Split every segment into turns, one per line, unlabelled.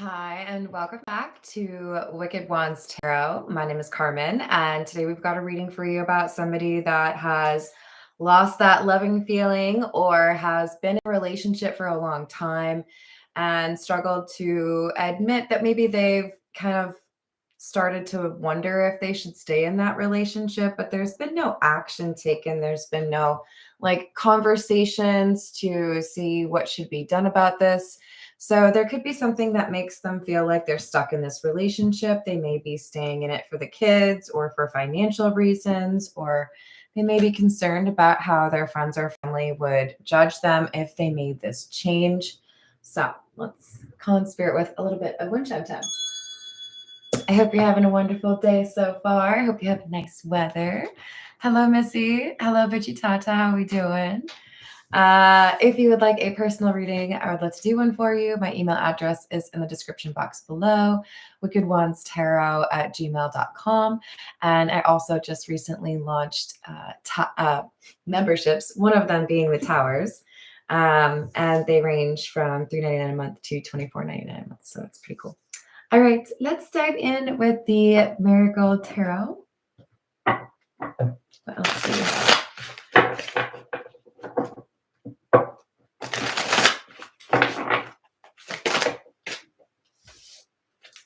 Hi, and welcome back to Wicked Wands Tarot. My name is Carmen, and today we've got a reading for you about somebody that has lost that loving feeling or has been in a relationship for a long time and struggled to admit that maybe they've kind of started to wonder if they should stay in that relationship, but there's been no action taken. There's been no conversations to see what should be done about this. So there could be something that makes them feel like they're stuck in this relationship. They may be staying in it for the kids or for financial reasons, or they may be concerned about how their friends or family would judge them if they made this change. So let's call in spirit with a little bit of wind chime time. I hope you're having a wonderful day so far. I hope you have nice weather. Hello, Missy. Hello, Tata. How are we doing? If you would like a personal reading, I would love to do one for you. My email address is in the description box below, wickedwandstarot@gmail.com. And I also just recently launched memberships, one of them being the Towers. And they range from $3.99 a month to $24.99 a month. So that's pretty cool. All right, let's dive in with the Marigold Tarot. What else do we have?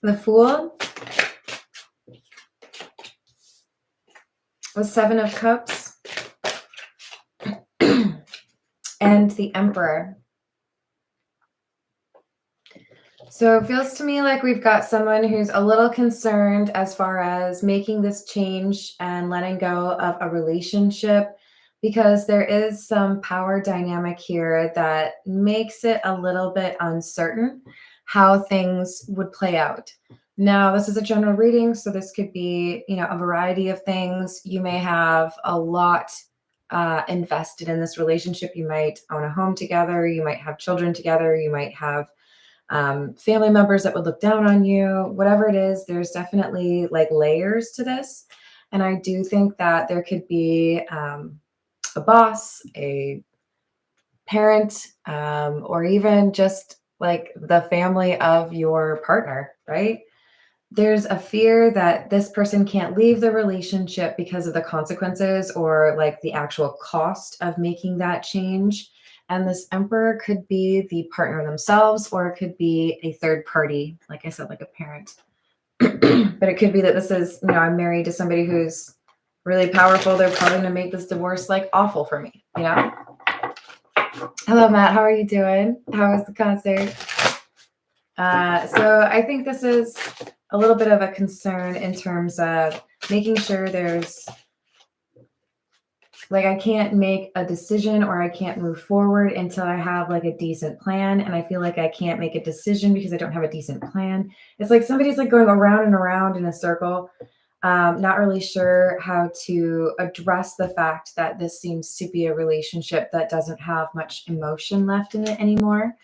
The Fool, the Seven of Cups, and the Emperor. So it feels to me like we've got someone who's a little concerned as far as making this change and letting go of a relationship, because there is some power dynamic here that makes it a little bit uncertain how things would play out. Now, this is a general reading, so this could be, a variety of things. You may have a lot invested in this relationship. You might own a home together. You might have children together. You might have family members that would look down on you. Whatever it is, there's definitely layers to this. And I do think that there could be a boss, a parent, or even just the family of your partner, right? There's a fear that this person can't leave the relationship because of the consequences or the actual cost of making that change. And this Emperor could be the partner themselves, or it could be a third party, like I said, like a parent. But it could be that this is, I'm married to somebody who's really powerful. They're probably going to make this divorce awful for me, Hello, Matt. How are you doing? How was the concert? So I think this is a little bit of a concern in terms of making sure there's I can't make a decision or I can't move forward until I have a decent plan. And I feel like I can't make a decision because I don't have a decent plan. It's like somebody's going around and around in a circle, not really sure how to address the fact that this seems to be a relationship that doesn't have much emotion left in it anymore.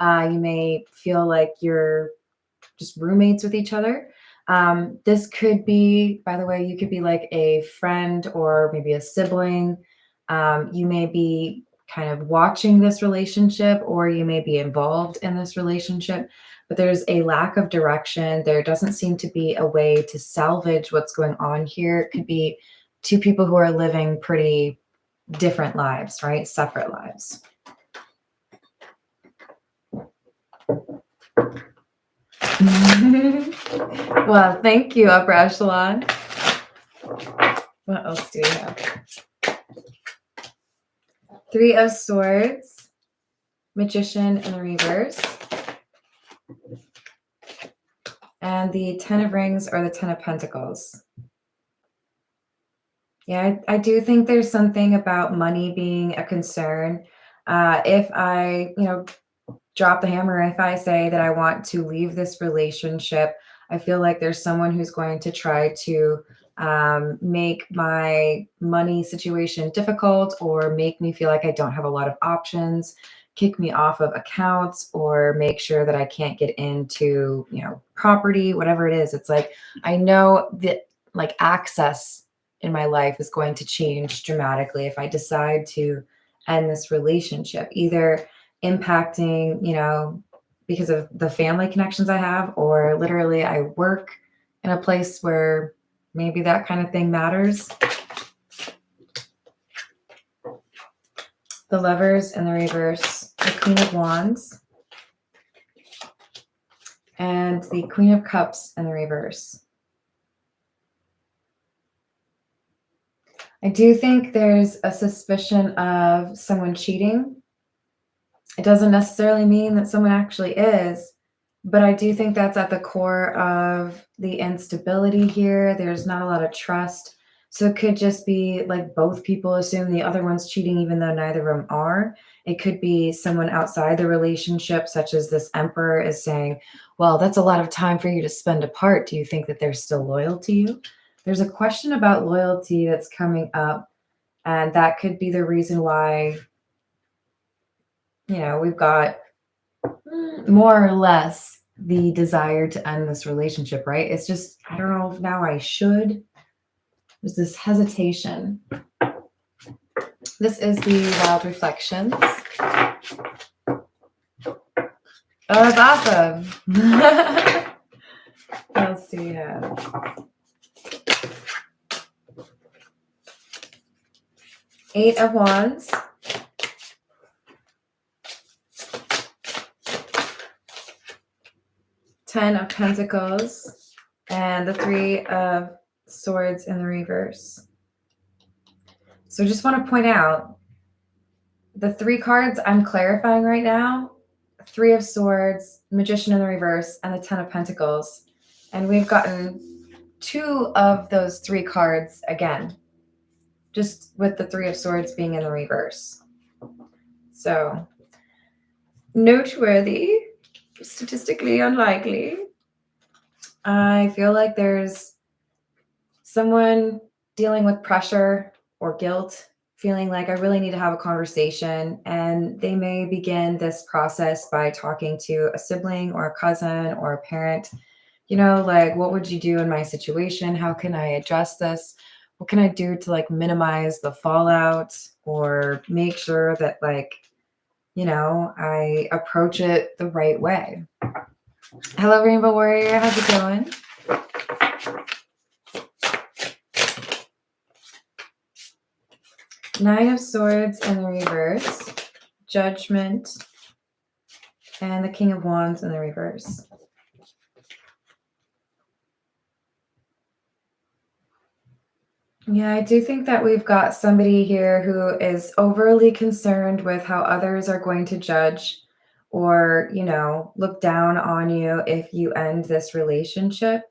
You may feel like you're just roommates with each other. This could be, by the way, you could be a friend or maybe a sibling. You may be kind of watching this relationship, or you may be involved in this relationship, but there's a lack of direction. There doesn't seem to be a way to salvage what's going on here. It could be two people who are living pretty different lives, right? Separate lives. Well, thank you, Upper Echelon. What else do we have? Three of Swords, Magician in the reverse, and the Ten of Rings or the Ten of Pentacles. Yeah, I do think there's something about money being a concern. If I, drop the hammer, if I say that I want to leave this relationship, I feel like there's someone who's going to try to make my money situation difficult, or make me feel like I don't have a lot of options, kick me off of accounts, or make sure that I can't get into, property, whatever it is. It's I know that access in my life is going to change dramatically if I decide to end this relationship, either impacting, because of the family connections I have, or literally I work in a place where maybe that kind of thing matters. The Lovers in the reverse, the Queen of Wands, and the Queen of Cups in the reverse. I do think there's a suspicion of someone cheating. It doesn't necessarily mean that someone actually is, but I do think that's at the core of the instability here. There's not a lot of trust. So it could just be like both people assume the other one's cheating, even though neither of them are. It could be someone outside the relationship, such as this Emperor is saying, well, that's a lot of time for you to spend apart. Do you think that they're still loyal to you? There's a question about loyalty that's coming up, and that could be the reason why, we've got more or less the desire to end this relationship, right? It's just, I don't know if now I should. There's this hesitation. This is the Wild Reflections. Oh, that's awesome. What else do we have? 8 of Wands. Ten of Pentacles. And the 3 of Swords in the reverse. So I just want to point out the 3 cards I'm clarifying right now, 3 of Swords, Magician in the reverse, and the 10 of Pentacles. And we've gotten 2 of those 3 cards again, just with the 3 of Swords being in the reverse. So noteworthy, statistically unlikely. I feel like there's someone dealing with pressure or guilt, feeling like I really need to have a conversation, and they may begin this process by talking to a sibling or a cousin or a parent, like, what would you do in my situation? How can I address this? What can I do to like minimize the fallout or make sure that I approach it the right way? Hello, Rainbow Warrior. How's it going? Nine of Swords in the reverse, Judgment, and the King of Wands in the reverse. Yeah, I do think that we've got somebody here who is overly concerned with how others are going to judge or, look down on you if you end this relationship.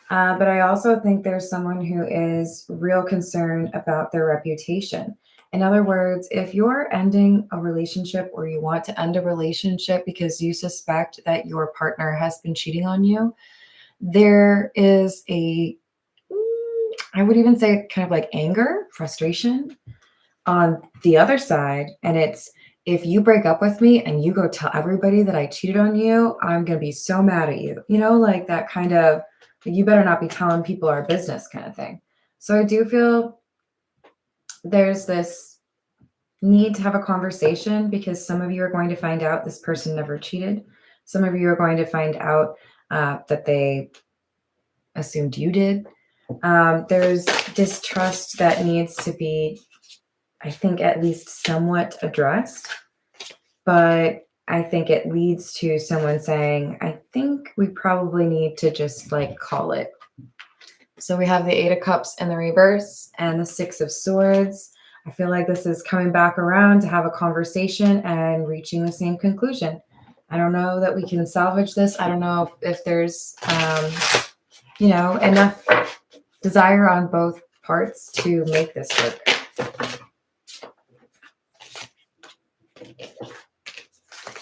But I also think there's someone who is real concerned about their reputation. In other words, if you're ending a relationship or you want to end a relationship because you suspect that your partner has been cheating on you, there is I would even say kind of like anger, frustration on the other side. And it's, if you break up with me and you go tell everybody that I cheated on you, I'm going to be so mad at you. Like that kind of, you better not be telling people our business kind of thing. So I do feel there's this need to have a conversation because some of you are going to find out this person never cheated. Some of you are going to find out that they assumed you did. There's distrust that needs to be, I think, at least somewhat addressed. But I think it leads to someone saying, I think we probably need to just call it. So we have the 8 of Cups in the reverse and the 6 of Swords. I feel like this is coming back around to have a conversation and reaching the same conclusion. I don't know that we can salvage this. I don't know if there's, enough desire on both parts to make this work.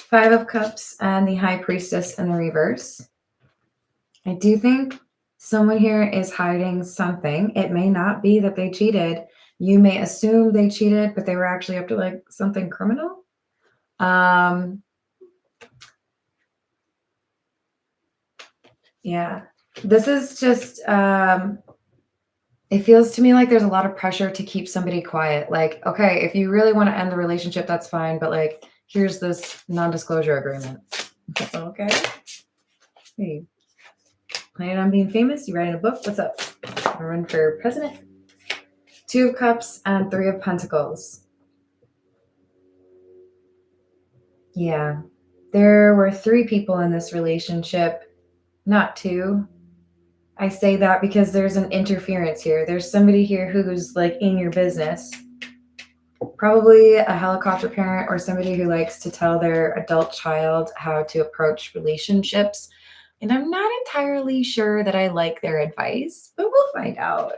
Five of Cups and the High Priestess in the reverse. I do think someone here is hiding something. It may not be that they cheated. You may assume they cheated, but they were actually up to something criminal. Yeah, this is just, it feels to me like there's a lot of pressure to keep somebody quiet. Okay, if you really want to end the relationship, that's fine. But here's this non-disclosure agreement. Okay. Hey, planning on being famous? You writing a book? What's up? I run for president? Two of Cups and Three of Pentacles. Yeah. There were three people in this relationship, not two. I say that because there's an interference here. There's somebody here who's like in your business. Probably a helicopter parent or somebody who likes to tell their adult child how to approach relationships. And I'm not entirely sure that I like their advice, but we'll find out.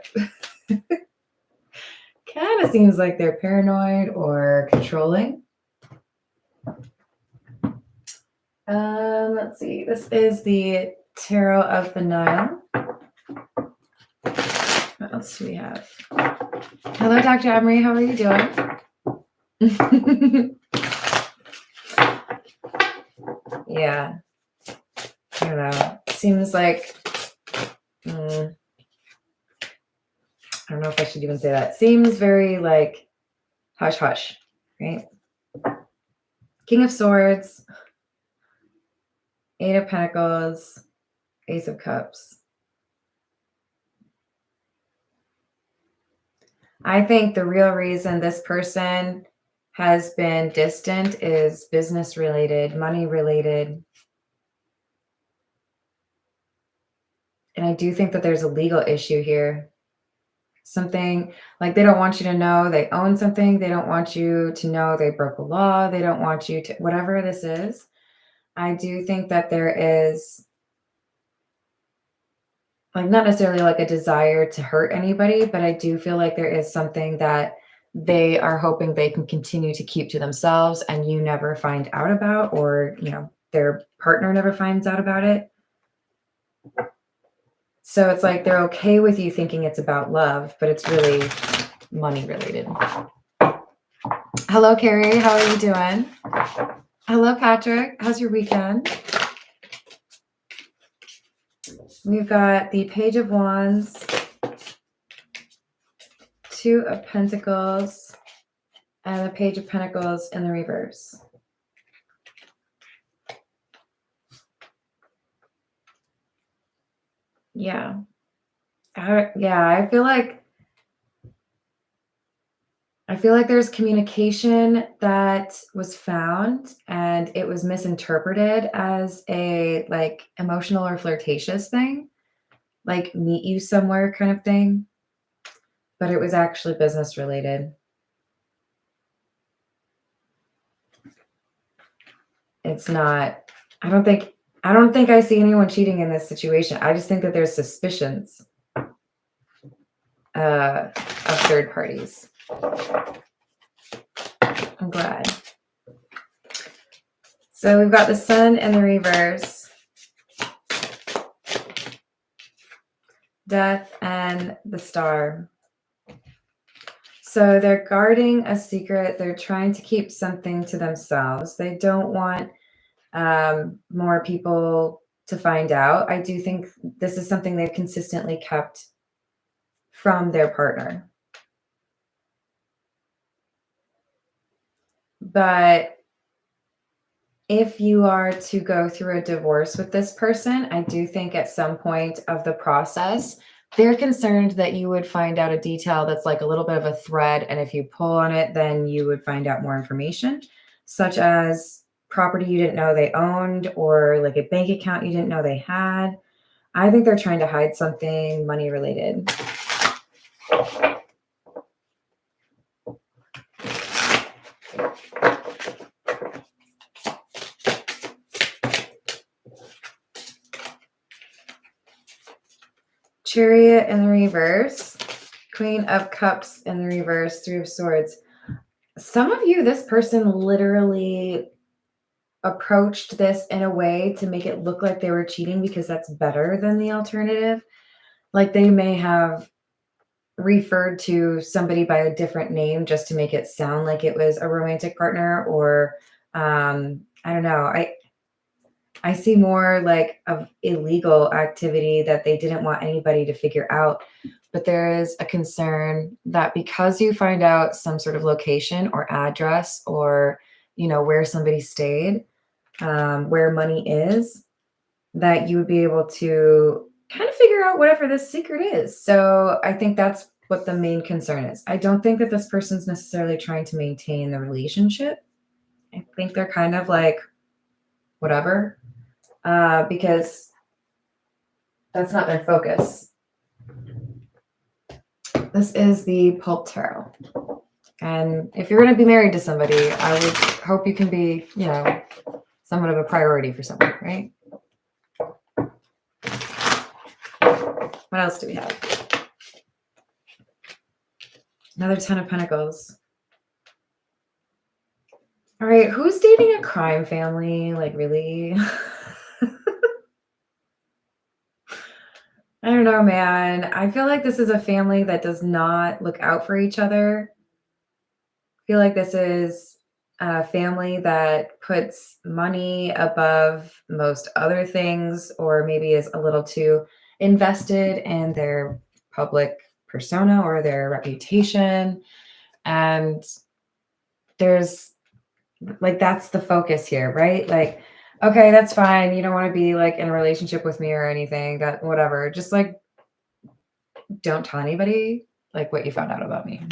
Kind of seems like they're paranoid or controlling. Let's see. This is the Tarot of the Nile. What else do we have? Hello, Dr. Emery. How are you doing? Yeah. I don't know. Seems like... I don't know if I should even say that. Seems very like hush hush, right? King of Swords, Eight of Pentacles, Ace of Cups. I think the real reason this person has been distant is business related, money related. And I do think that there's a legal issue here. Something like they don't want you to know they own something. They don't want you to know they broke a law. They don't want you to, whatever this is. I do think that there is like not necessarily like a desire to hurt anybody, but I do feel like there is something that they are hoping they can continue to keep to themselves and you never find out about, or, you know, their partner never finds out about it. So it's like they're okay with you thinking it's about love, but it's really money related. Hello, Carrie. How are you doing? Hello, Patrick. How's your weekend? We've got the Page of Wands, Two of Pentacles, and the Page of Pentacles in the reverse. Yeah. I feel like there's communication that was found and it was misinterpreted as a like emotional or flirtatious thing, like meet you somewhere kind of thing, but it was actually business related. It's not, I don't think I see anyone cheating in this situation. I just think that there's suspicions of third parties. I'm glad. So we've got the Sun in the reverse, Death, and the Star. So they're guarding a secret. They're trying to keep something to themselves. They don't want more people to find out. I do think this is something they've consistently kept from their partner. But if you are to go through a divorce with this person, I do think at some point of the process, they're concerned that you would find out a detail that's like a little bit of a thread. And if you pull on it, then you would find out more information, such as property you didn't know they owned, or like a bank account you didn't know they had. I think they're trying to hide something money related. Chariot in the reverse, Queen of Cups in the reverse, Three of Swords. Some of you, this person literally approached this in a way to make it look like they were cheating because that's better than the alternative. Like they may have referred to somebody by a different name just to make it sound like it was a romantic partner, or I don't know. I see more like of illegal activity that they didn't want anybody to figure out. But there is a concern that because you find out some sort of location or address or, you know, where somebody stayed, where money is, that you would be able to kind of figure out whatever this secret is. So I think that's what the main concern is. I don't think that this person's necessarily trying to maintain the relationship. I think they're kind of like, whatever, because that's not their focus. This is the Pulp Tarot. And if you're going to be married to somebody, I would hope you can be, you know, somewhat of a priority for someone, right? What else do we have? Another 10 of Pentacles. All right, who's dating a crime family? Like, really? I don't know, man. I feel like this is a family that does not look out for each other. I feel like this is a family that puts money above most other things, or maybe is a little too invested in their public persona or their reputation. And there's like, that's the focus here, right? Like, okay, that's fine. You don't want to be like in a relationship with me or anything, that whatever. Just like, don't tell anybody like what you found out about me.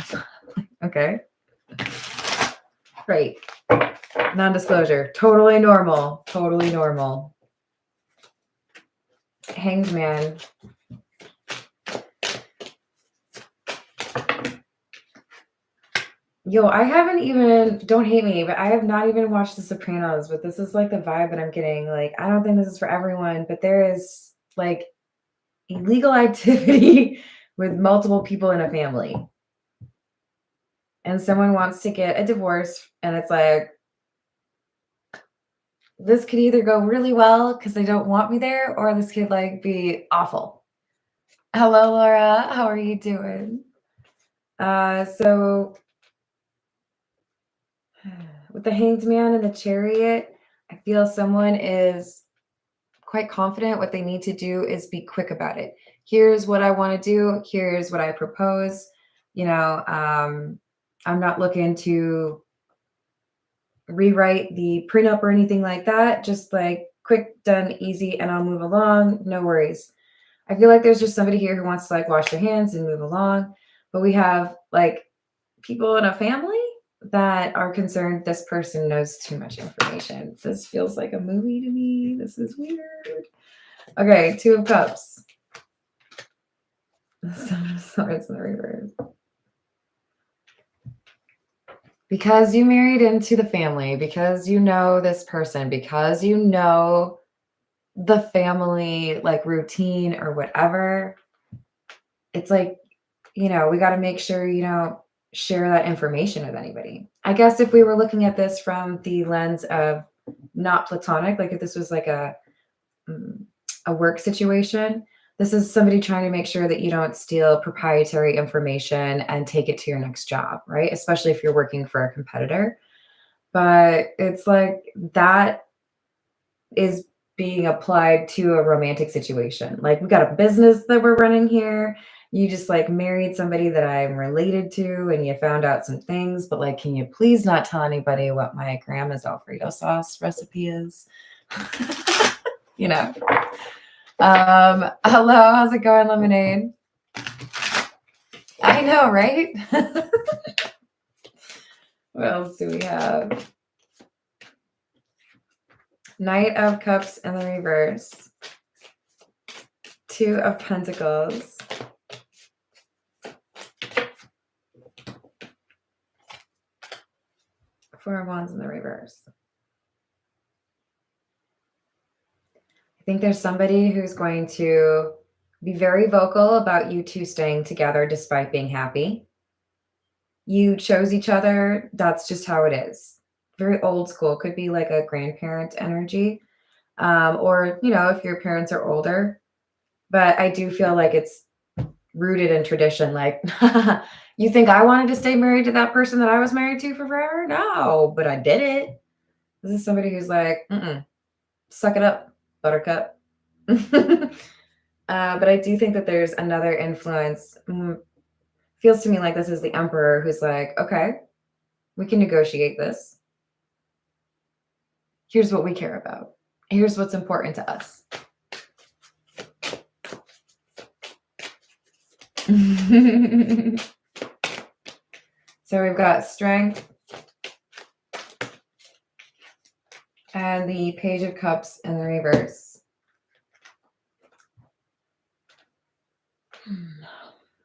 Okay. Right. Non-disclosure. Totally normal. Totally normal. Hanged Man. Yo, I haven't even, don't hate me, but I have not even watched The Sopranos, but this is like the vibe that I'm getting. Like, I don't think this is for everyone, but there is like illegal activity with multiple people in a family. And someone wants to get a divorce, and it's like, this could either go really well because they don't want me there, or this could like be awful. Hello, Laura. How are you doing? So with the Hanged Man and the Chariot, I feel someone is quite confident. What they need to do is be quick about it. Here's what I want to do. Here's what I propose. You know, I'm not looking to rewrite the prenup or anything like that. Just like quick, done, easy, and I'll move along. No worries. I feel like there's just somebody here who wants to like wash their hands and move along. But we have like people in a family that are concerned this person knows too much information. This feels like a movie to me. This is weird. Okay, Two of Cups. Seven of Swords in the reverse. Because you married into the family, because you know this person, because you know the family like routine or whatever, it's like, you know, we got to make sure you don't share that information with anybody. I guess if we were looking at this from the lens of not platonic, like if this was like a work situation, this is somebody trying to make sure that you don't steal proprietary information and take it to your next job, right? Especially if you're working for a competitor. But it's like that is being applied to a romantic situation. Like, we got a business that we're running here. You just like married somebody that I'm related to, and you found out some things, but like, can you please not tell anybody what my grandma's Alfredo sauce recipe is? You know. Hello, how's it going, Lemonade? I know, right? What else do we have? Knight of Cups in the reverse. Two of Pentacles. Four of Wands in the reverse. I think there's somebody who's going to be very vocal about you two staying together despite being happy. You chose each other. That's just how it is. Very old school. Could be like a grandparent energy. Or, you know, if your parents are older. But I do feel like it's rooted in tradition. Like, you think I wanted to stay married to that person that I was married to for forever? No, but I did it. This is somebody who's like, suck it up, buttercup. But I do think that there's another influence. Feels to me like this is the Emperor who's like, okay, we can negotiate this. Here's what we care about. Here's what's important to us. So we've got Strength and the Page of Cups in the reverse.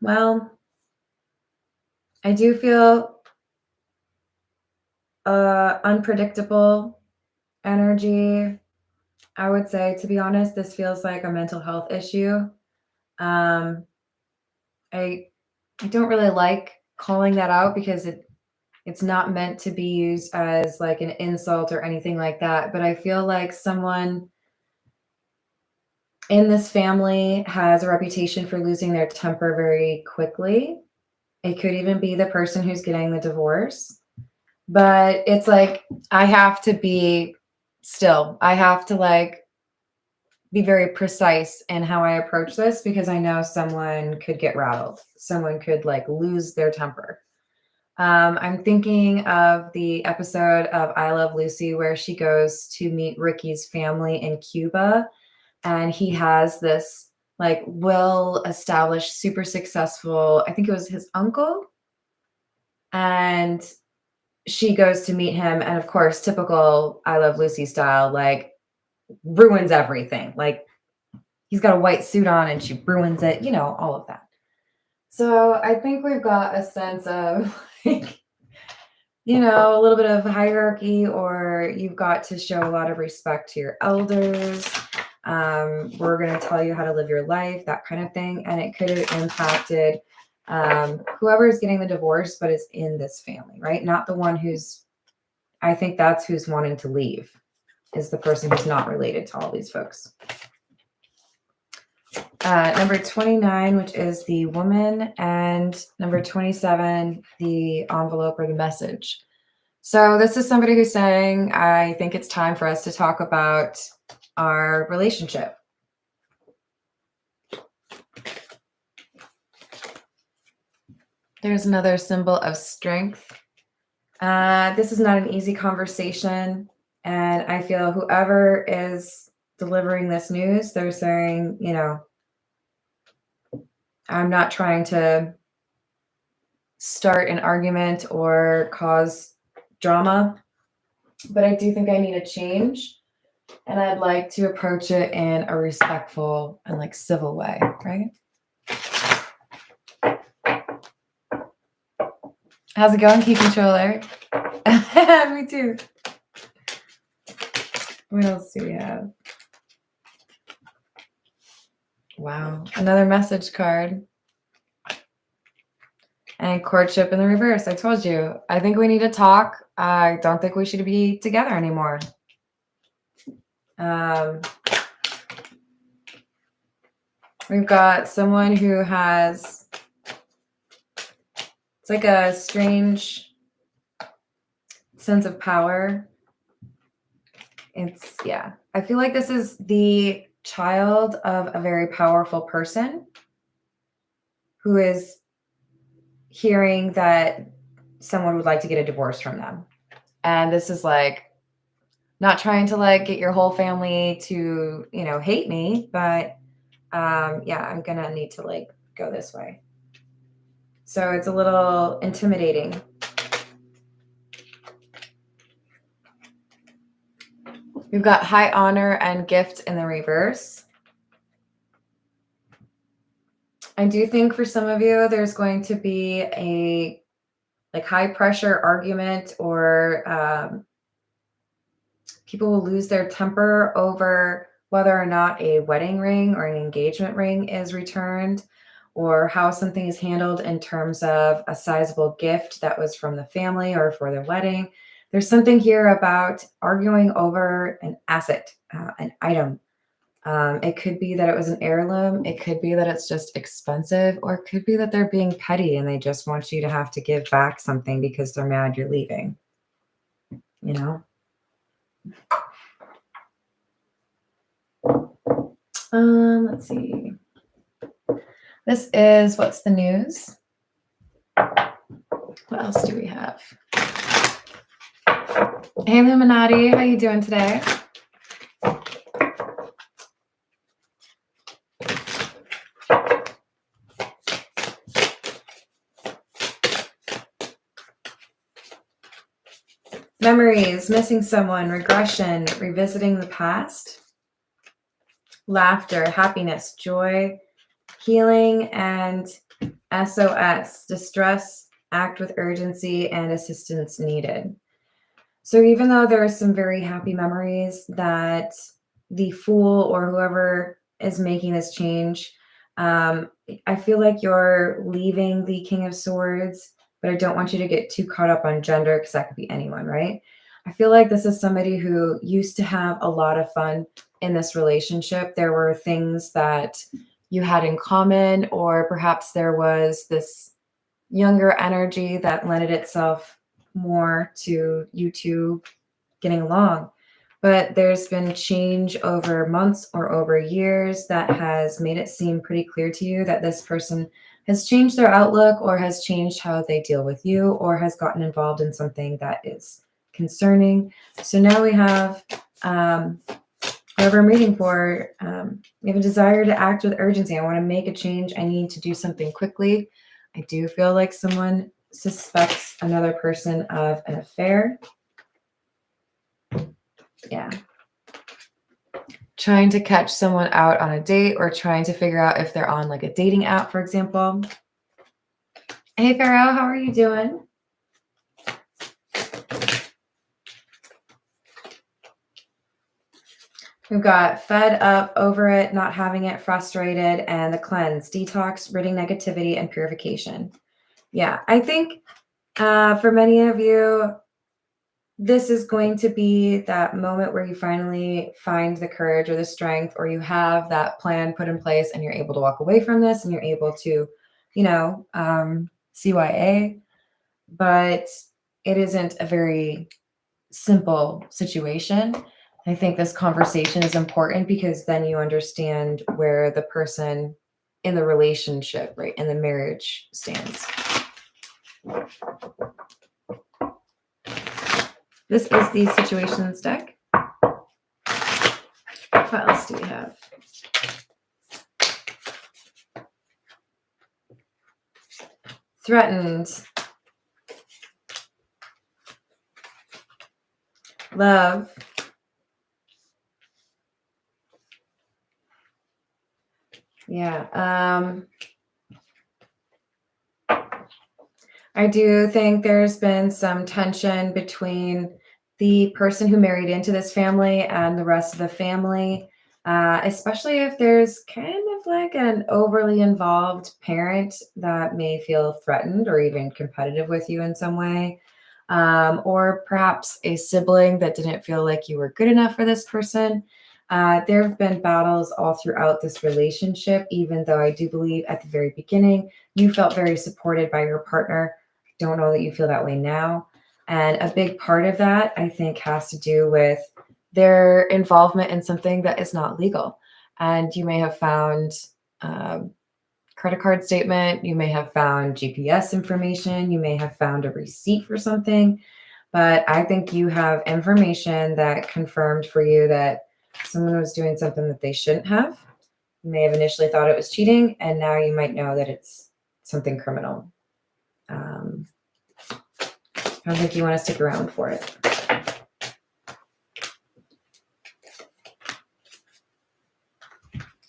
Well, I do feel unpredictable energy. I would say, to be honest, this feels like a mental health issue. I don't really like calling that out because it's not meant to be used as like an insult or anything like that. But I feel like someone in this family has a reputation for losing their temper very quickly. It could even be the person who's getting the divorce. But it's like, I have to be like be very precise in how I approach this because I know someone could get rattled. Someone could like lose their temper. I'm thinking of the episode of I Love Lucy where she goes to meet Ricky's family in Cuba, and he has this like well-established, super successful, I think it was his uncle, and she goes to meet him, and of course, typical I Love Lucy style, like ruins everything. Like he's got a white suit on and she ruins it, all of that. So I think we've got a sense of like, a little bit of hierarchy, or you've got to show a lot of respect to your elders. We're going to tell you how to live your life, that kind of thing. And it could have impacted whoever is getting the divorce, but is in this family, right? Not the one I think that's who's wanting to leave, is the person who's not related to all these folks. Number 29, which is the woman, and number 27, the envelope or the message. So this is somebody who's saying, I think it's time for us to talk about our relationship. There's another symbol of strength. This is not an easy conversation. And I feel whoever is delivering this news, they're saying, I'm not trying to start an argument or cause drama, but I do think I need a change. And I'd like to approach it in a respectful and like civil way, right? How's it going, Key Controller? Me too. What else do we have? Wow, another message card. And courtship in the reverse. I told you, I think we need to talk. I don't think we should be together anymore. We've got someone who has, it's like a strange sense of power. I feel like this is the child of a very powerful person who is hearing that someone would like to get a divorce from them. And this is like, not trying to like get your whole family to, hate me, but I'm gonna need to like go this way. So it's a little intimidating. We've got high honor and gift in the reverse. I do think for some of you, there's going to be a like high pressure argument, or people will lose their temper over whether or not a wedding ring or an engagement ring is returned, or how something is handled in terms of a sizable gift that was from the family or for their wedding. There's something here about arguing over an asset, an item. It could be that it was an heirloom. It could be that it's just expensive, or it could be that they're being petty and they just want you to have to give back something because they're mad you're leaving. Let's see. This is What's the News? What else do we have? Hey, Illuminati, how you doing today? Memories, missing someone, regression, revisiting the past, laughter, happiness, joy, healing, and SOS, distress, act with urgency, and assistance needed. So even though there are some very happy memories that the Fool or whoever is making this change, I feel like you're leaving the King of Swords, but I don't want you to get too caught up on gender because that could be anyone, right? I feel like this is somebody who used to have a lot of fun in this relationship. There were things that you had in common, or perhaps there was this younger energy that lended itself more to you two getting along. But there's been change over months or over years that has made it seem pretty clear to you that this person has changed their outlook or has changed how they deal with you or has gotten involved in something that is concerning. So now we have whoever I'm reading for, we have a desire to act with urgency. I want to make a change. I need to do something quickly. I do feel like someone suspects another person of an affair. Yeah. Trying to catch someone out on a date or trying to figure out if they're on like a dating app, for example. Hey, Pharaoh, how are you doing? We've got fed up, over it, not having it, frustrated, and the cleanse, detox, ridding negativity, and purification. Yeah, I think for many of you, this is going to be that moment where you finally find the courage or the strength, or you have that plan put in place and you're able to walk away from this and you're able to, CYA. But it isn't a very simple situation. I think this conversation is important because then you understand where the person in the relationship, right, in the marriage stands. This is the situations deck. What else do we have? Threatened. Love. Yeah. I do think there's been some tension between the person who married into this family and the rest of the family, especially if there's kind of like an overly involved parent that may feel threatened or even competitive with you in some way, or perhaps a sibling that didn't feel like you were good enough for this person. There have been battles all throughout this relationship, even though I do believe at the very beginning you felt very supported by your partner. Don't know that you feel that way now. And a big part of that, I think, has to do with their involvement in something that is not legal. And you may have found credit card statement, you may have found GPS information, you may have found a receipt for something. But I think you have information that confirmed for you that someone was doing something that they shouldn't have. You may have initially thought it was cheating, and now you might know that it's something criminal. I don't think you want to stick around for it.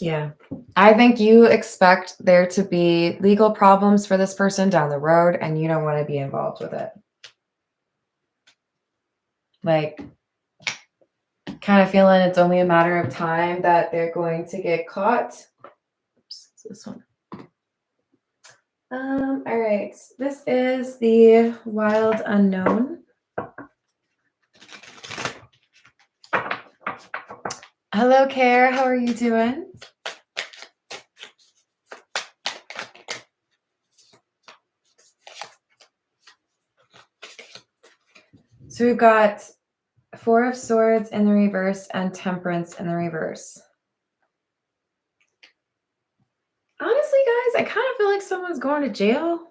Yeah. I think you expect there to be legal problems for this person down the road, and you don't want to be involved with it. Like, kind of feeling it's only a matter of time that they're going to get caught. Oops, it's this one. All right. This is the Wild Unknown. Hello, Care. How are you doing? So we've got Four of Swords in the reverse and Temperance in the reverse. Honestly, guys, I kind of feel like someone's going to jail.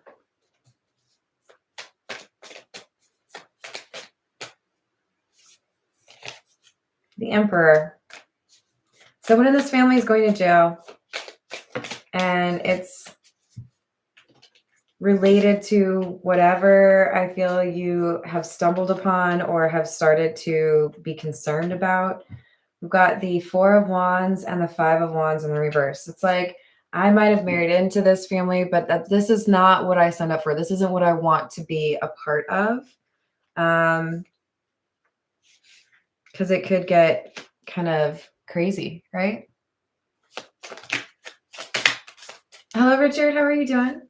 The Emperor. Someone in this family is going to jail, and it's related to whatever I feel you have stumbled upon or have started to be concerned about. We've got the Four of Wands and the Five of Wands in the reverse. It's like, I might have married into this family, but this is not what I signed up for. This isn't what I want to be a part of. Because it could get kind of crazy, right? Hello, Richard. How are you doing?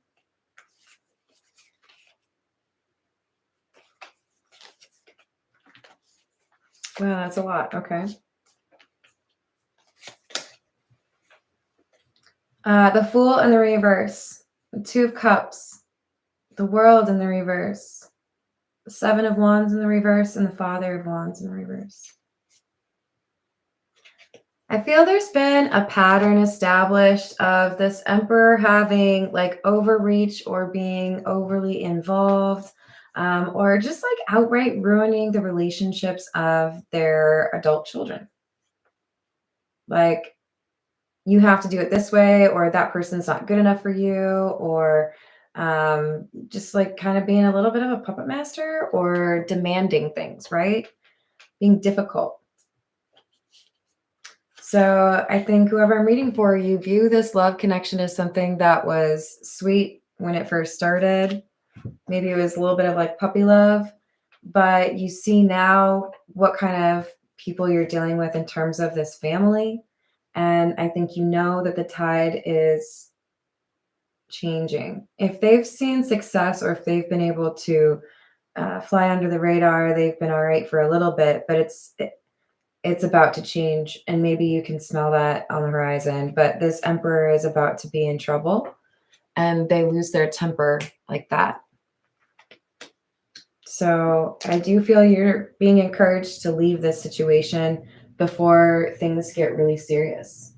Wow, that's a lot. Okay. The Fool in the reverse. The Two of Cups. The World in the reverse. The Seven of Wands in the reverse, and the Father of Wands in the reverse. I feel there's been a pattern established of this Emperor having like overreach or being overly involved, or just like outright ruining the relationships of their adult children. Like, you have to do it this way, or that person's not good enough for you, or just like kind of being a little bit of a puppet master or demanding things, right? Being difficult. So I think whoever I'm reading for, you view this love connection as something that was sweet when it first started. Maybe it was a little bit of like puppy love, but you see now what kind of people you're dealing with in terms of this family. And I think you know that the tide is changing. If they've seen success, or if they've been able to fly under the radar, they've been all right for a little bit, but it's about to change, and maybe you can smell that on the horizon. But this Emperor is about to be in trouble, and they lose their temper like that. So I do feel you're being encouraged to leave this situation before things get really serious.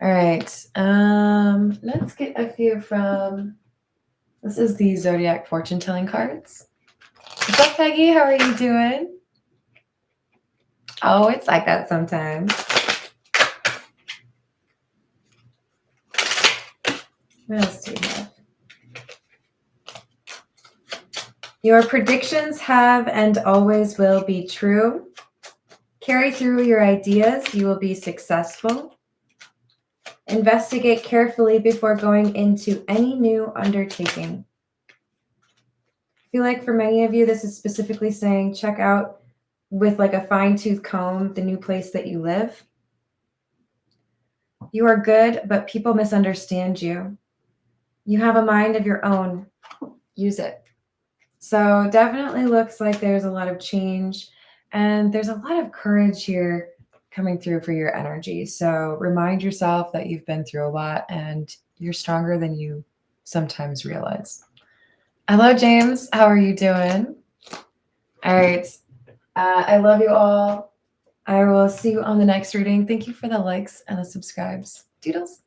All right. Let's get a few from, this is the Zodiac fortune telling cards. What's up, Peggy? How are you doing? Oh, it's like that sometimes. What else do we have? Your predictions have and always will be true. Carry through your ideas. You will be successful. Investigate carefully before going into any new undertaking. I feel like for many of you, this is specifically saying check out with like a fine-tooth comb the new place that you live. You are good, but people misunderstand you. You have a mind of your own. Use it. So definitely looks like there's a lot of change, and there's a lot of courage here coming through for your energy. So remind yourself that you've been through a lot and you're stronger than you sometimes realize. Hello, James. How are you doing? All right. I love you all. I will see you on the next reading. Thank you for the likes and the subscribes. Doodles.